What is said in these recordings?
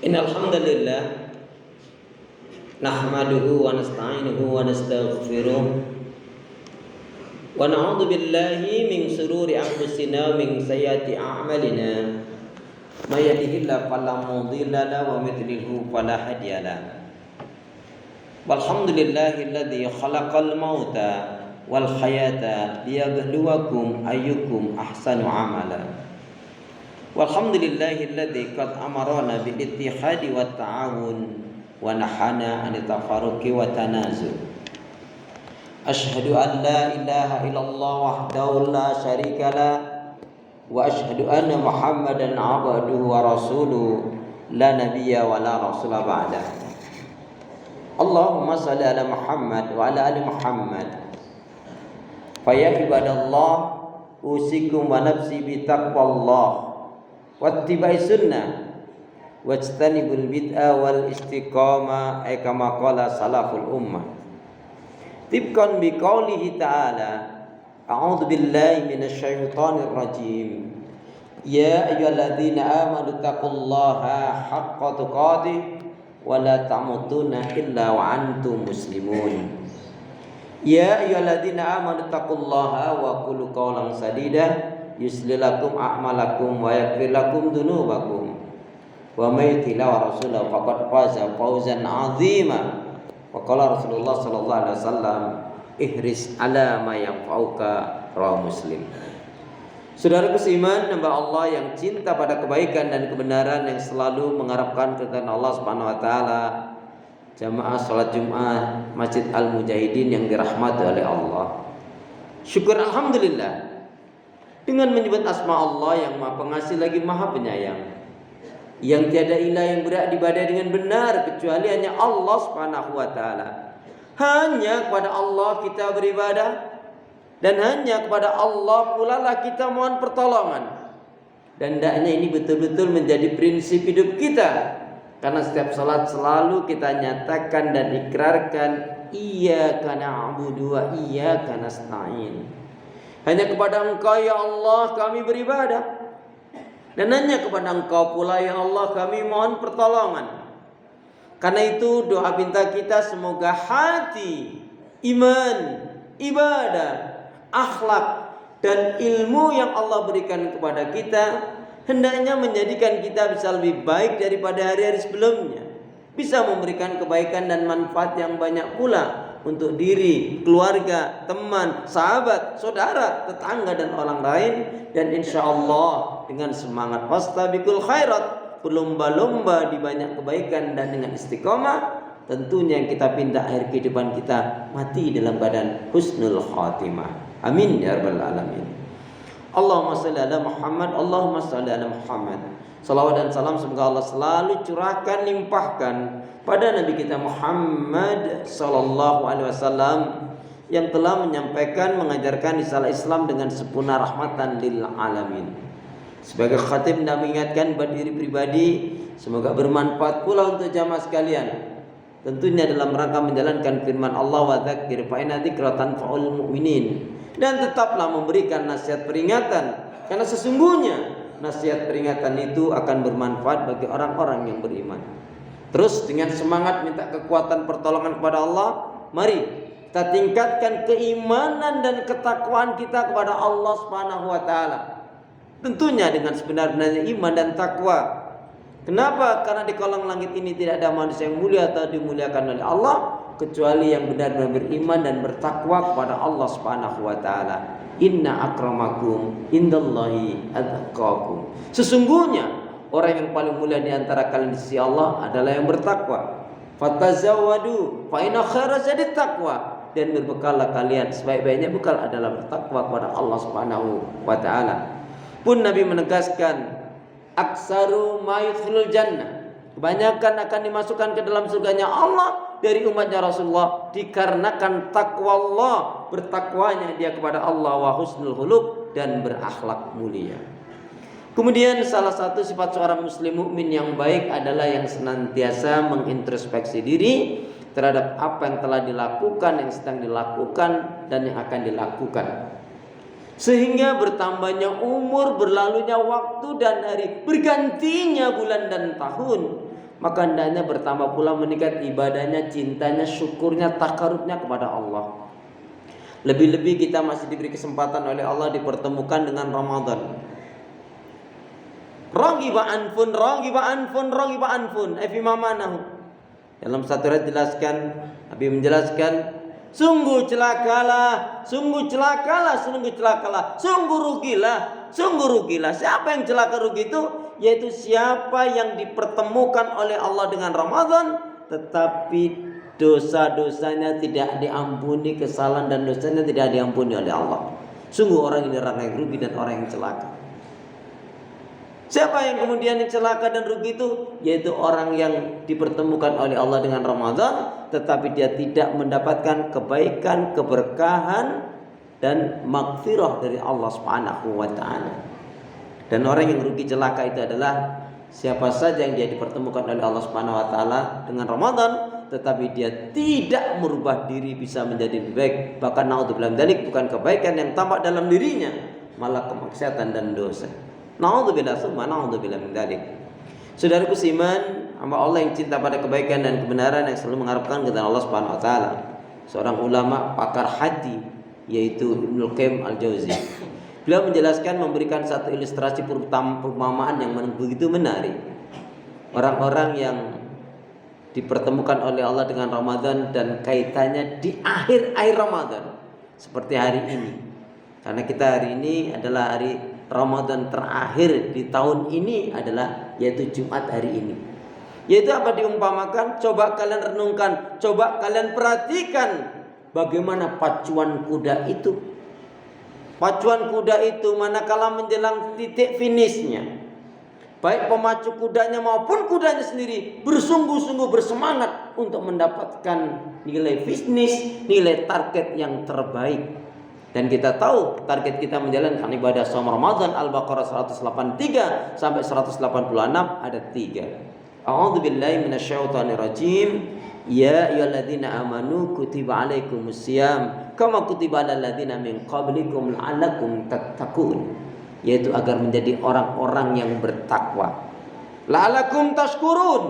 Innal hamdalillah nahmaduhu wa nasta'inuhu wa nastaghfiruh wa na'udzu billahi min shururi anfusina wa min sayyiati a'malina may yahdihillahu fala mudilla lahu wa may yudlilhu fala hadiya lahu. Walhamdulillahilladzi khalaqal mauta wal hayata liyabluwakum ayyukum ahsanu amala. Walhamdulillahilladzi qad amarana bil ittihadi wat ta'awun wa nahana 'anil tafarruqi wa tanazu. Asyhadu an la ilaha illallah wahdahu la syarikalah wa asyhadu anna Muhammadan 'abduhu wa rasuluhu la nabiyya wa la rasula ba'da. Allahumma shalli ala Muhammad wa ala ali Muhammad. Fa ya ibadallah usikum wa nafsi bi taqwallah wattiba'i sunnah wajtanibul bid'ah wal istiqamah kama qala salaful ummah. Tibqan bi qaulihi ta'ala a'udzu billahi minasy syaithanir rajim. Ya ayyuhalladzina amanu taqullaha haqqa tuqatih wa la tamutunna illa wa antum muslimun. Ya ayyuhalladzina amanu taqullaha wa qulu qawlan sadida yuslih lakum a'malakum wa yaghfir lakum dzunubakum wa may yuti' wa rasulahu faqad faza fawzan 'azima. Wa qala Rasulullah sallallahu alaihi wasallam ihris ala ma yanfa'uka, rawahu Muslim. Saudaraku seiman, hamba Allah yang cinta pada kebaikan dan kebenaran, yang selalu mengharapkan keridhaan Allah Subhanahu wa taala, jamaah salat Jumat Masjid Al-Mujahidin yang dirahmati oleh Allah. Syukur alhamdulillah dengan menyebut asma Allah yang Maha Pengasih lagi Maha Penyayang, yang tiada ilah yang berhak diibadahi dengan benar kecuali hanya Allah Subhanahu wa taala. Hanya kepada Allah kita beribadah dan hanya kepada Allah pula lah kita mohon pertolongan. Dan hendaknya ini betul-betul menjadi prinsip hidup kita, karena setiap salat selalu kita nyatakan dan ikrarkan iyyaka na'budu wa iyyaka nasta'in. Hanya kepada Engkau ya Allah kami beribadah, dan hanya kepada Engkau pula ya Allah kami mohon pertolongan. Karena itu doa minta kita semoga hati, iman, ibadah, akhlak dan ilmu yang Allah berikan kepada kita hendaknya menjadikan kita bisa lebih baik daripada hari-hari sebelumnya, bisa memberikan kebaikan dan manfaat yang banyak pula untuk diri, keluarga, teman, sahabat, saudara, tetangga dan orang lain. Dan insya Allah dengan semangat fastabiqul khairat, berlomba-lomba di banyak kebaikan dan dengan istiqomah, tentunya yang kita pindah akhir kehidupan kita mati dalam keadaan husnul khatimah. Amin ya rabbal alamin. Allahumma shalli ala Muhammad, Allahumma shalli ala Muhammad. Salawat dan salam semoga Allah selalu curahkan, limpahkan pada Nabi kita Muhammad sallallahu alaihi wasallam yang telah menyampaikan, mengajarkan risalah Islam dengan sempurna rahmatan lil alamin. Sebagai khatib dan mengingatkan buat diri pribadi, semoga bermanfaat pula untuk jamaah sekalian. Tentunya dalam rangka menjalankan firman Allah wa dzakir fa inna dzikra tanfa'ul mu'minin. Dan tetaplah memberikan nasihat peringatan, karena sesungguhnya nasihat peringatan itu akan bermanfaat bagi orang-orang yang beriman. Terus dengan semangat minta kekuatan pertolongan kepada Allah, mari kita tingkatkan keimanan dan ketakwaan kita kepada Allah Subhanahu wa taala. Tentunya dengan sebenar-benarnya iman dan takwa. Kenapa? Karena di kolong langit ini tidak ada manusia yang mulia atau dimuliakan oleh Allah kecuali yang benar-benar beriman dan bertakwa kepada Allah Subhanahu wa taala. Inna akramakum indallahi atqakum. Sesungguhnya orang yang paling mulia di antara kalian di sisi Allah adalah yang bertakwa. Fatazawwadu fa inna khairaz zadi taqwa. Dan berbekallah kalian, sebaik-baiknya bekal adalah bertakwa kepada Allah Subhanahu wa taala. Pun Nabi menegaskan aksaru ma yudkhilul jannah, kebanyakan akan dimasukkan ke dalam surganya Allah dari umatnya Rasulullah dikarenakan takwa Allah, bertakwanya dia kepada Allah, wa husnul khuluq, dan berakhlak mulia. Kemudian salah satu sifat seorang muslim mukmin yang baik adalah yang senantiasa mengintrospeksi diri terhadap apa yang telah dilakukan, yang sedang dilakukan, dan yang akan dilakukan. Sehingga bertambahnya umur, berlalunya waktu dan hari, bergantinya bulan dan tahun, maka hendaknya bertambah pula meningkat ibadahnya, cintanya, syukurnya, takarubnya kepada Allah. Lebih-lebih kita masih diberi kesempatan oleh Allah dipertemukan dengan Ramadan. Raghiba anfun fi mamanahu. Dalam satu ayat jelaskan, Nabi menjelaskan, sungguh celakalah, sungguh rugilah. Siapa yang celaka rugi itu? Yaitu siapa yang dipertemukan oleh Allah dengan Ramadan, tetapi dosa-dosanya tidak diampuni, kesalahan dan dosanya tidak diampuni oleh Allah. Sungguh orang ini orang yang rugi dan orang yang celaka. Siapa yang kemudian celaka dan rugi itu? Yaitu orang yang dipertemukan oleh Allah dengan Ramadan, tetapi dia tidak mendapatkan kebaikan, keberkahan dan maghfirah dari Allah Subhanahu wa taala. Dan orang yang rugi celaka itu adalah siapa saja yang dia dipertemukan oleh Allah Subhanahu wa taala dengan Ramadan, tetapi dia tidak merubah diri bisa menjadi lebih baik, bahkan naudzubillah min dzalik, bukan kebaikan yang tampak dalam dirinya, malah kemaksiatan dan dosa. Naudzubillah summa naudzubillah min dzalik. Saudaraku seiman, hamba Allah yang cinta pada kebaikan dan kebenaran, yang selalu mengharapkan kepada Allah Subhanahu wa taala. Seorang ulama pakar hati yaitu Ibnu Qayyim Al-Jauzi. Beliau menjelaskan, memberikan satu ilustrasi perumpamaan yang begitu menarik. Orang-orang yang dipertemukan oleh Allah dengan Ramadan dan kaitannya di akhir Ramadan, seperti hari ini. Karena kita hari ini adalah hari Ramadan terakhir di tahun ini, adalah yaitu Jumat hari ini. Yaitu apa diumpamakan? Coba kalian renungkan, coba kalian perhatikan bagaimana pacuan kuda itu. Pacuan kuda itu manakala menjelang titik finishnya, baik pemacu kudanya maupun kudanya sendiri bersungguh-sungguh bersemangat untuk mendapatkan nilai finish, nilai target yang terbaik. Dan kita tahu target kita menjalankan ibadah saum Ramadan Al-Baqarah 183 sampai 186 ada 3. A'udzubillahi minasyaitonirrajim. Ya ayyuhalladzina amanu kutiba alaikumusiyam kama kutiba alal ladzina min qablikum la'allakum tattaqun, yaitu agar menjadi orang-orang yang bertakwa. La'allakum tashkurun,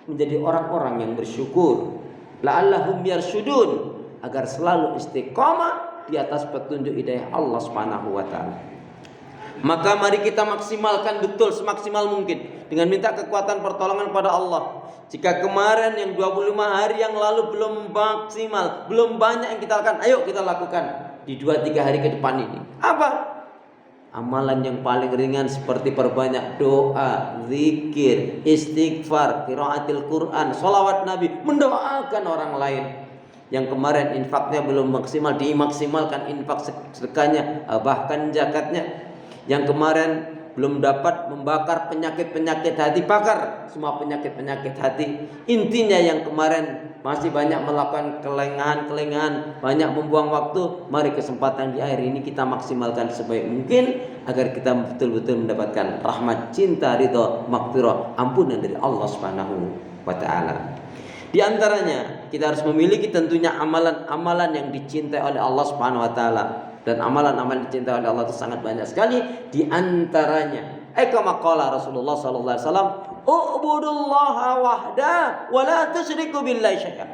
menjadi orang-orang yang bersyukur. La'allahum yarsyudun, agar selalu istiqamah di atas petunjuk hidayah Allah Subhanahu wa taala. Maka mari kita maksimalkan betul semaksimal mungkin dengan minta kekuatan pertolongan pada Allah. Jika kemarin yang 25 hari yang lalu belum maksimal, belum banyak yang kita lakukan, ayo kita lakukan di 2-3 hari ke depan ini. Apa? Amalan yang paling ringan seperti perbanyak doa, zikir, istighfar, qiraatil Quran, sholawat Nabi, mendoakan orang lain. Yang kemarin infaknya belum maksimal, dimaksimalkan infak sedekahnya, bahkan zakatnya. Yang kemarin belum dapat membakar penyakit-penyakit hati, bakar semua penyakit-penyakit hati. Intinya yang kemarin masih banyak melakukan kelengahan, banyak membuang waktu, mari kesempatan di akhir ini kita maksimalkan sebaik mungkin agar kita betul-betul mendapatkan rahmat, cinta, ridha, maghfirah, ampunan dari Allah Subhanahu wa taala. Di antaranya kita harus memiliki tentunya amalan-amalan yang dicintai oleh Allah Subhanahu wa taala. Dan amalan-amalan dicintai oleh Allah itu sangat banyak sekali. Di antaranya, kama qala Rasulullah sallallahu alaihi wasallam, "U'budullaha wahda wa la tusyriku billahi syai'a."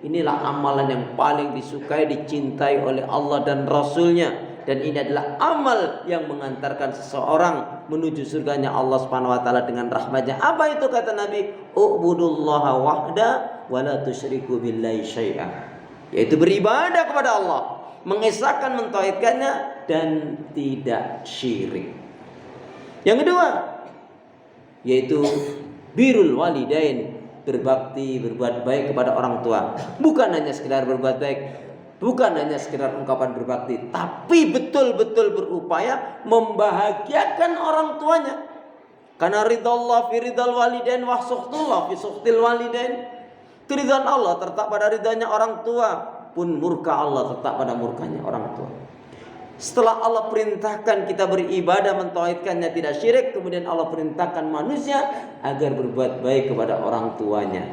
Inilah amalan yang paling disukai, dicintai oleh Allah dan Rasulnya. Dan ini adalah amal yang mengantarkan seseorang menuju surganya Allah Subhanahu wa taala dengan rahmatnya. Apa itu kata Nabi? "U'budullaha wahda wa la tusyriku billahi syai'a." Yaitu beribadah kepada Allah, mengesahkan, mentauhidkannya dan tidak syirik. Yang kedua yaitu birrul walidain, berbakti, berbuat baik kepada orang tua. Bukan hanya sekedar berbuat baik, bukan hanya sekedar ungkapan berbakti, tapi betul-betul berupaya membahagiakan orang tuanya. Karena ridallah fi ridal walidain wa suhtullah fi suhtil walidain. Keridhaan Allah terletak pada ridhanya orang tua, pun murka Allah tetap pada murkanya orang tua. Setelah Allah perintahkan kita beribadah, mentauhidkannya, tidak syirik, kemudian Allah perintahkan manusia agar berbuat baik kepada orang tuanya.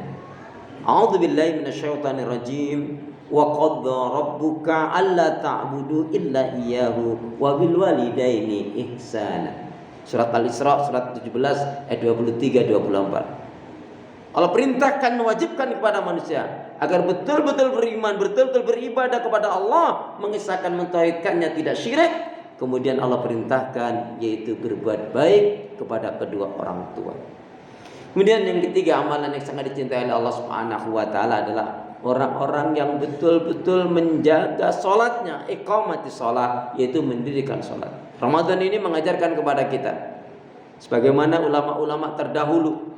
A'udzubillahi minasyaitonirrajim. Wa qadda rabbuka alla ta'budu illa iyyahu wa bil walidaini ihsana. Surat Al-Isra surat 17 ayat 23-24. Allah perintahkan, mewajibkan kepada manusia agar betul-betul beriman, betul-betul beribadah kepada Allah, mengesahkan, mentauhidkannya, tidak syirik. Kemudian Allah perintahkan yaitu berbuat baik kepada kedua orang tua. Kemudian yang ketiga, amalan yang sangat dicintai oleh Allah Subhanahu wa taala adalah orang-orang yang betul-betul menjaga salatnya, iqamati salat, yaitu mendirikan salat. Ramadan ini mengajarkan kepada kita sebagaimana ulama-ulama terdahulu,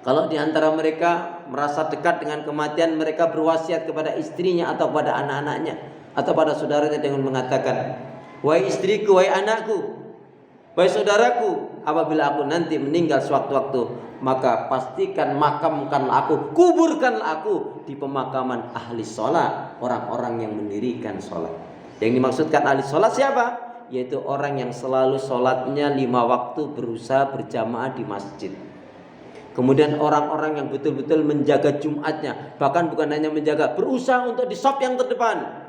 kalau di antara mereka merasa dekat dengan kematian, mereka berwasiat kepada istrinya atau pada anak-anaknya atau pada saudaranya dengan mengatakan, "Wahai istriku, wahai anakku, wahai saudaraku, apabila aku nanti meninggal sewaktu-waktu, maka pastikan makamkanlah aku, kuburkanlah aku di pemakaman ahli sholat, orang-orang yang mendirikan sholat." Yang dimaksudkan ahli sholat siapa? Yaitu orang yang selalu sholatnya 5 waktu, berusaha berjamaah di masjid. Kemudian orang-orang yang betul-betul menjaga Jumatnya, bahkan bukan hanya menjaga, berusaha untuk di shop yang terdepan.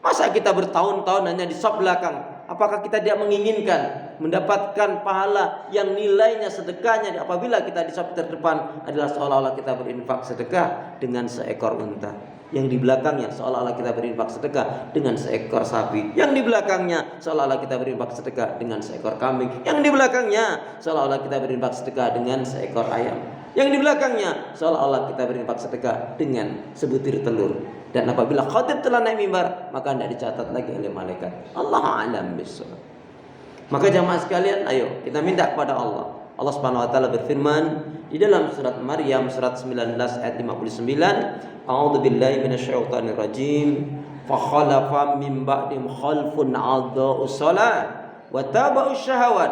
Masa kita bertahun-tahun hanya di shop belakang? Apakah kita tidak menginginkan mendapatkan pahala yang nilainya sedekahnya apabila kita di shop terdepan adalah seolah-olah kita berinfak sedekah dengan seekor unta, yang di belakangnya seolah-olah kita berinfak sedekah dengan seekor sapi, yang di belakangnya seolah-olah kita berinfak sedekah dengan seekor kambing, yang di belakangnya seolah-olah kita berinfak sedekah dengan seekor ayam, yang di belakangnya seolah-olah kita berinfak sedekah dengan sebutir telur. Dan apabila khatib telah naik mimbar, maka tidak dicatat lagi oleh malaikat. Allah a'lam bishawab. Maka jamaah sekalian, ayo kita minta kepada Allah. Allah Subhanahu wa taala berfirman di dalam surat Maryam surat 19 ayat 59, A'udzu billahi minasyaitonir rajim. Fa khalafa min ba'dihim khalfun 'adha'us shalah wa taba'us syahawat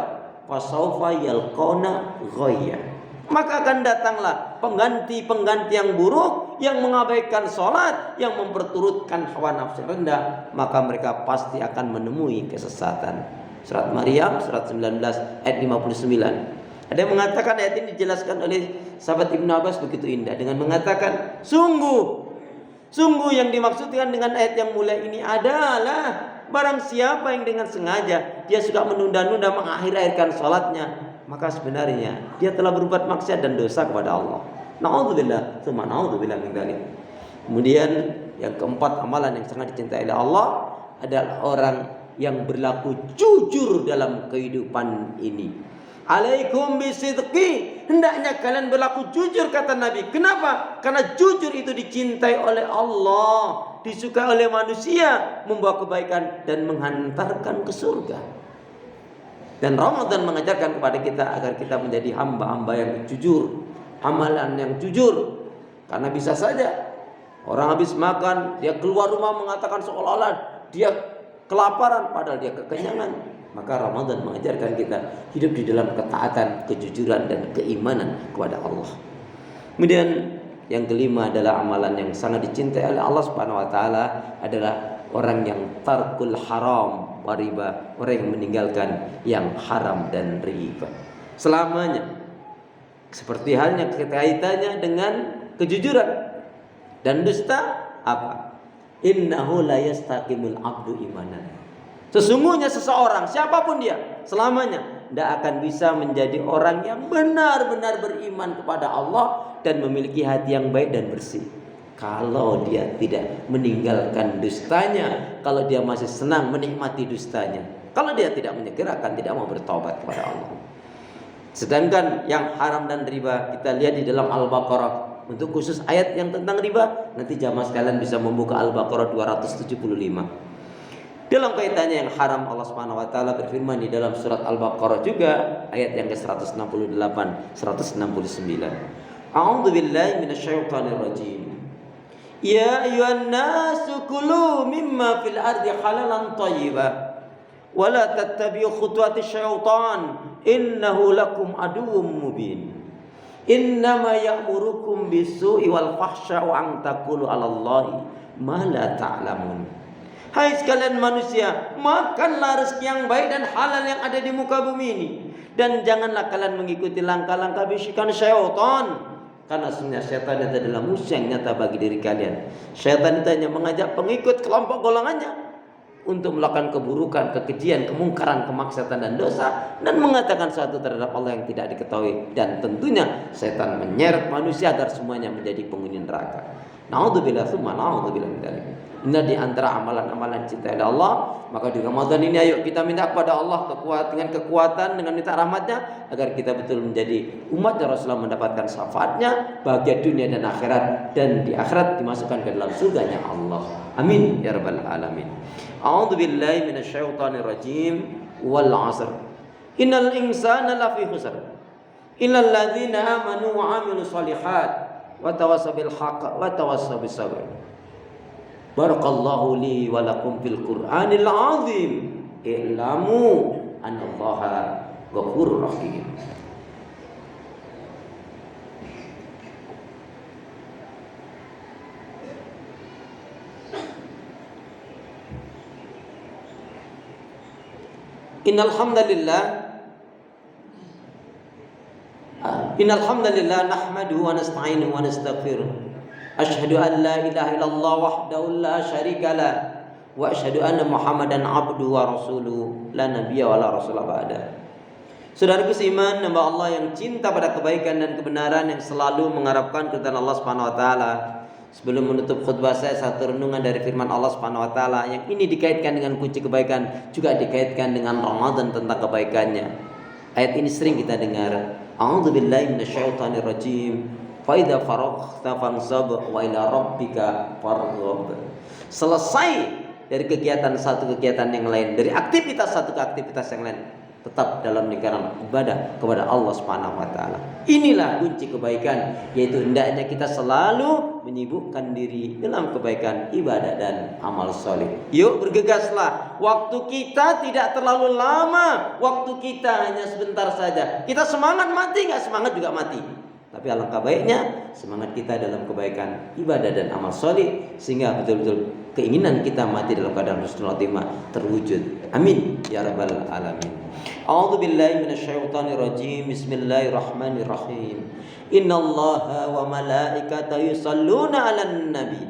fa sawfa yalqawna ghayya. Maka akan datanglah pengganti-pengganti yang buruk, yang mengabaikan sholat, yang memperturutkan hawa nafsu rendah, maka mereka pasti akan menemui kesesatan. Surat Maryam surat 19 ayat 59. Ada yang mengatakan ayat ini dijelaskan oleh sahabat Ibnu Abbas begitu indah dengan mengatakan, sungguh yang dimaksudkan dengan ayat yang mulia ini adalah barang siapa yang dengan sengaja dia suka menunda-nunda mengakhir-akhirkan sholatnya, maka sebenarnya dia telah berbuat maksiat dan dosa kepada Allah. Na'udzubillah, tsumma na'udzubillah min dzalik. Kemudian yang keempat, amalan yang sangat dicintai oleh Allah adalah orang yang berlaku jujur dalam kehidupan ini. Alaikum bisidqi, hendaknya kalian berlaku jujur, kata Nabi. Kenapa? Karena jujur itu dicintai oleh Allah, disukai oleh manusia, membawa kebaikan dan menghantarkan ke surga. Dan Ramadan mengajarkan kepada kita agar kita menjadi hamba-hamba yang jujur, amalan yang jujur. Karena bisa saja orang habis makan, dia keluar rumah mengatakan seolah-olah dia kelaparan padahal dia kekenyangan. Maka Ramadan mengajarkan kita hidup di dalam ketaatan, kejujuran dan keimanan kepada Allah. Kemudian yang kelima adalah amalan yang sangat dicintai oleh Allah Subhanahu wa taala adalah orang yang tarkul haram wa riba, orang yang meninggalkan yang haram dan riba selamanya. Seperti halnya kaitannya dengan kejujuran dan dusta, apa? Innahu la yastaqimul abdu imanan. Sesungguhnya seseorang, siapapun dia, selamanya tidak akan bisa menjadi orang yang benar-benar beriman kepada Allah dan memiliki hati yang baik dan bersih, kalau dia tidak meninggalkan dustanya, kalau dia masih senang menikmati dustanya, kalau dia tidak menyegerakan, tidak mau bertobat kepada Allah. Sedangkan yang haram dan riba, kita lihat di dalam Al-Baqarah. Untuk khusus ayat yang tentang riba, nanti jamaah sekalian bisa membuka Al-Baqarah 275. Dalam kaitannya yang haram, Allah Subhanahu wa taala berfirman di dalam surat Al-Baqarah juga ayat yang ke-168, 169. A'udzu billahi minasyaitonir rajim. Ya ayyuhan nasu kulu mimma fil ardi halalan thayyiban wa la tattabi'u khutuwatis syaitan innahu lakum aduwwum mubin. Innama ya'murukum bisu'i wal fahsya wa an taqulu 'alallahi ma la ta'lamun. Hai sekalian manusia, makanlah rezeki yang baik dan halal yang ada di muka bumi ini, dan janganlah kalian mengikuti langkah-langkah bisikan syaitan, karena sebenarnya syaitan itu adalah musuh yang nyata bagi diri kalian. Syaitan itu hanya mengajak pengikut kelompok golongannya untuk melakukan keburukan, kekejian, kemungkaran, kemaksiatan dan dosa, dan mengatakan sesuatu terhadap Allah yang tidak diketahui, dan tentunya setan menyeret manusia agar semuanya menjadi penghuni neraka. Naudzubillah tsumma naudzubillah min dzalik. Ini di antara amalan-amalan cinta kepada Allah. Maka di Ramadan ini ayo kita minta kepada Allah dengan kekuatan, dengan minta rahmatnya, agar kita betul menjadi umat Rasulullah, mendapatkan syafaatnya, bahagia dunia dan akhirat, dan di akhirat dimasukkan ke dalam surganya Allah. Amin ya rabbal alamin. A'udzu billahi minasyaitonir rajim. Wal 'asr. Innal insana lafi khusr. Illal ladzina amanu wa 'amilus shalihat wa tawassaw bil haqq wa tawassaw bis sabr. Barakallahu li wa lakum fil Qur'anil 'azim. I'lamu annallaha ghafurur rahim. Innal hamdalillah nahmaduhu wa nasta'inuhu wa nastaghfiruh. Asyhadu an la ilaha illallah wahdahu la syarika lah wa asyhadu anna Muhammadan abduhu wa rasuluhu la nabiyya wa la rasula ba'da. Saudaraku seiman, hamba Allah yang cinta pada kebaikan dan kebenaran, yang selalu mengharapkan keridhaan Allah Subhanahu wa taala. Sebelum menutup khutbah saya, satu renungan dari firman Allah Subhanahu wa taala yang ini dikaitkan dengan kunci kebaikan, juga dikaitkan dengan Ramadan tentang kebaikannya. Ayat ini sering kita dengar. A'udzubillahi minasyaitonir rajim. Fa idza faraghta fansab wa ila rabbika farghab. Selesai dari kegiatan satu kegiatan yang lain, dari aktivitas satu ke aktivitas yang lain, tetap dalam lingkaran ibadah kepada Allah Subhanahu wa taala. Inilah kunci kebaikan, yaitu hendaknya kita selalu menyibukkan diri dalam kebaikan, ibadah dan amal soleh. Yuk bergegaslah. Waktu kita tidak terlalu lama, waktu kita hanya sebentar saja. Kita semangat mati, nggak semangat juga mati. Tapi alangkah baiknya semangat kita dalam kebaikan, ibadah dan amal soleh, sehingga betul-betul keinginan kita mati dalam keadaan husnul khotimah terwujud. Amin ya rabbal alamin. A'udzu billahi minasyaitonir rajim. Bismillahirrahmanirrahim. Innallaha wa malaikatahu yusholluna 'alan nabi.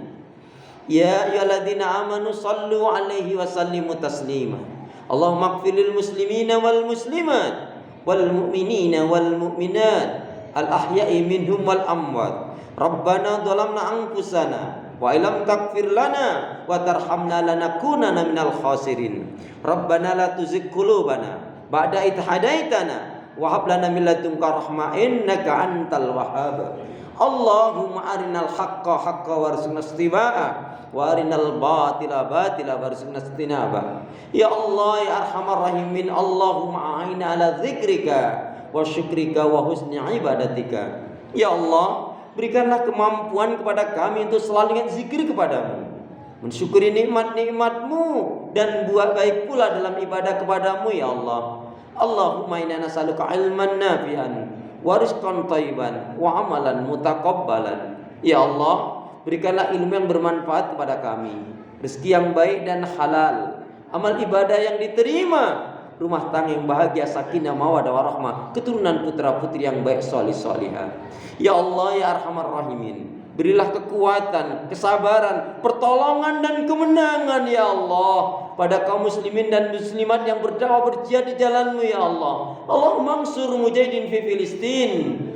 Ya ayyuhalladzina amanu shallu 'alaihi wa sallimu taslima. Allahumma ighfirlil muslimina wal muslimat wal mu'minina wal mu'minat al-ahya'i minhum wal amwat. Rabbana dhalamna anfusana wa illam taghfir lana wa tarhamna lanakunanna minal khasirin. Rabbana la tuzigh qulubana ba'da idh hadaitana wa hab lana min ladunka rahmah innaka antal wahhab. Allahumma arinal haqqa haqqa warzuqna ittiba'ah wa arinal batila batila warzuqna ijtinabah. Ya Allah ya arhamar rahimin, Allahumma a'inna ala dzikrika wa syukrika wa husni ibadatika. Ya Allah, berikanlah kemampuan kepada kami untuk selalu ingat zikir kepadamu, mensyukuri nikmat-nikmatmu, dan buat baik pula dalam ibadah kepadamu ya Allah. Allahumma inna nas'aluka ilman nafi'an wa rizqan thayyiban wa amalan mutaqabbalan. Ya Allah, berikanlah ilmu yang bermanfaat kepada kami, rezeki yang baik dan halal, amal ibadah yang diterima, rumah tangga yang bahagia, sakinah, mawaddah warahmah, keturunan putra putri yang baik, solih solihah. Ya Allah ya arhamar rahimin, berilah kekuatan, kesabaran, pertolongan dan kemenangan ya Allah pada kaum muslimin dan muslimat yang berdakwah berjihad di jalan-Mu ya Allah. Allahumma ansur mujahidin fi Filistin.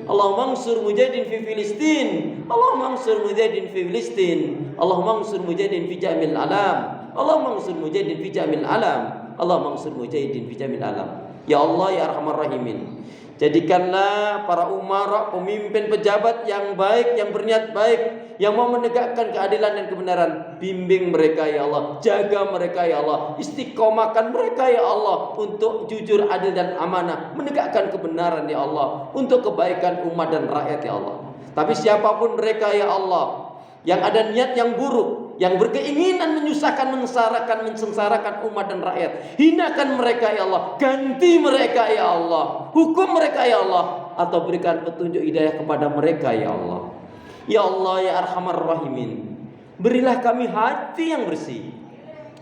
Allahumma ansur mujahidin fi Filistin. Allahumma ansur mujahidin fi Filistin. Allahumma ansur mujahidin fi jamil alam. Allahumma ansur mujahidin fi jamil alam. Allahumma ansur mujahidin fi jamil alam. Ya Allah ya arhamar rahimin, jadikanlah para umara, pemimpin, pejabat yang baik, yang berniat baik, yang mau menegakkan keadilan dan kebenaran. Bimbing mereka ya Allah, jaga mereka ya Allah, istiqomahkan mereka ya Allah untuk jujur, adil dan amanah, menegakkan kebenaran ya Allah untuk kebaikan umat dan rakyat ya Allah. Tapi siapapun mereka ya Allah yang ada niat yang buruk, yang berkeinginan menyusahkan, mensengsarakan umat dan rakyat, hinakan mereka ya Allah, ganti mereka ya Allah, hukum mereka ya Allah, atau berikan petunjuk hidayah kepada mereka ya Allah. Ya Allah ya arhamar rahimin, berilah kami hati yang bersih,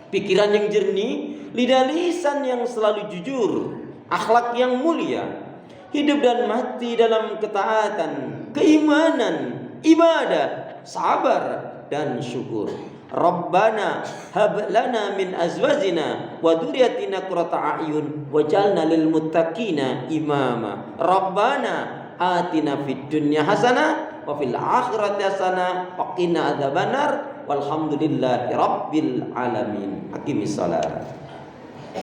pikiran yang jernih, lidah lisan yang selalu jujur, akhlak yang mulia, hidup dan mati dalam ketaatan, keimanan, ibadah, sabar dan syukur. Rabbana hab lana min azwajina wa dzurriyyatina qurrata a'yun waj'alna lil muttaqina imama. Rabbana atina fid dunya hasanah wa fil akhirati hasanah wa qina adzabannar walhamdulillahi rabbil alamin. Aqimis shalah.